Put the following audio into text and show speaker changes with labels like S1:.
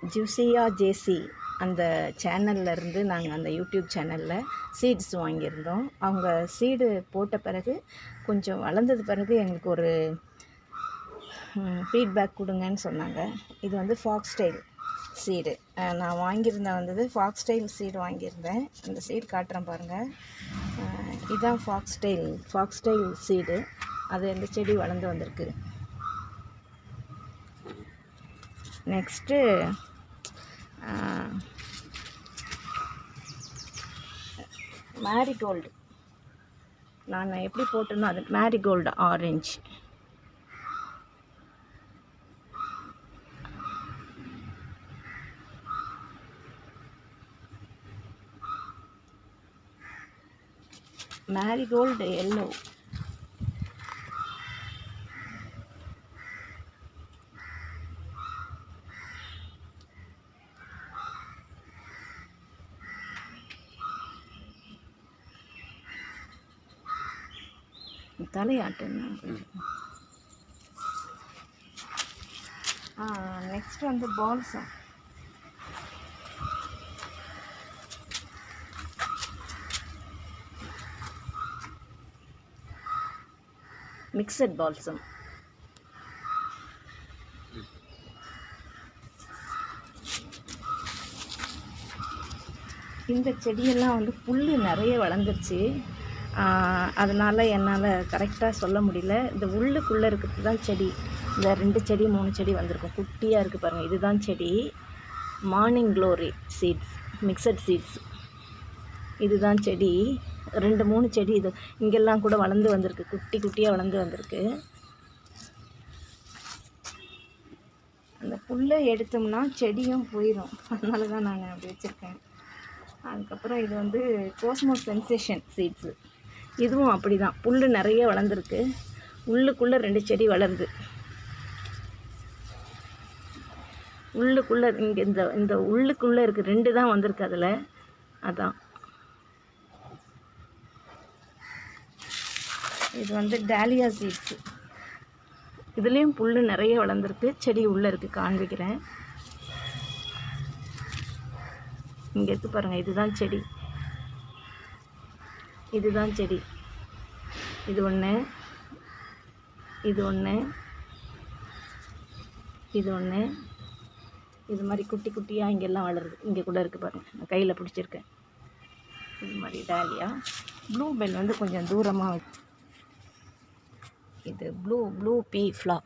S1: ஜூசியா ஜேசி அந்த சேனல்லேருந்து நாங்கள் அந்த யூடியூப் சேனலில் சீட்ஸ் வாங்கியிருந்தோம். அவங்க சீடு போட்ட பிறகு கொஞ்சம் வளர்ந்தது பிறகு எங்களுக்கு ஒரு ஃபீட்பேக் கொடுங்கன்னு சொன்னாங்க. இது வந்து ஃபாக்ஸ்டைல் சீடு நான் வாங்கியிருந்தேன் ஃபாக்ஸ்டைல் சீடு வாங்கியிருந்தேன். அந்த சீடு காட்டுறேன் பாருங்கள். இதுதான் ஃபாக்ஸ்டைல் சீடு. அது அந்த செடி வளர்ந்து வந்திருக்கு. நெக்ஸ்ட்டு மேரிகோல்டு நான் எப்படி போட்டேனோ அது மேரிகோல்டு ஆரஞ்சு. Marigold yellow. தலையாட்டுன்னு நெக்ஸ்ட் வந்து பால்சம். Mixed balsam. இந்த செடியெல்லாம் வந்து புல் நிறைய வளர்ந்துருச்சு. அதனால் என்னால் கரெக்டாக சொல்ல முடியல. இந்த உள்ளுக்குள்ளே இருக்கிறது தான் செடி. இந்த 2 செடி 3 செடி வந்திருக்கும். குட்டியாக இருக்குது பாருங்கள். இதுதான் செடி. Morning glory seeds, mixed seeds. இதுதான் செடி. 2 3 செடி இது இங்கெல்லாம் கூட வளர்ந்து வந்திருக்கு. குட்டி குட்டியாக வளர்ந்து வந்திருக்கு. அந்த புல்லை எடுத்தோம்னா செடியும் போயிடும். அதனால தான் நான் அப்படி வச்சுருக்கேன். அதுக்கப்புறம் இது வந்து கோஸ்மோ சென்சேஷன் சீட்ஸு. இதுவும் அப்படி தான். புல் நிறைய வளர்ந்துருக்கு. உள்ளுக்குள்ளே 2 செடி வளருது. உள்ளுக்குள்ளே இங்கே இந்த உள்ளுக்குள்ளே இருக்குது. 2 தான் வந்திருக்கு அதில். அதான் இது வந்து டாலியா சீட்ஸு. இதுலேயும் புல் நிறைய வளர்ந்துருக்கு. செடி உள்ளே இருக்குது. காண்பிக்கிறேன். இங்கே இருக்குது பாருங்கள். இதுதான் செடி. இதுதான் செடி. இது ஒன்று, இது ஒன்று, இது ஒன்று. இது மாதிரி குட்டி குட்டியாக இங்கெல்லாம் வளருது. இங்கே கூட இருக்குது பாருங்கள். நான் கையில் பிடிச்சிருக்கேன். இது மாதிரி டாலியா. ப்ளூ பெல் வந்து கொஞ்சம் தூரமாக. இது ப்ளூ பீ ஃப்ளா.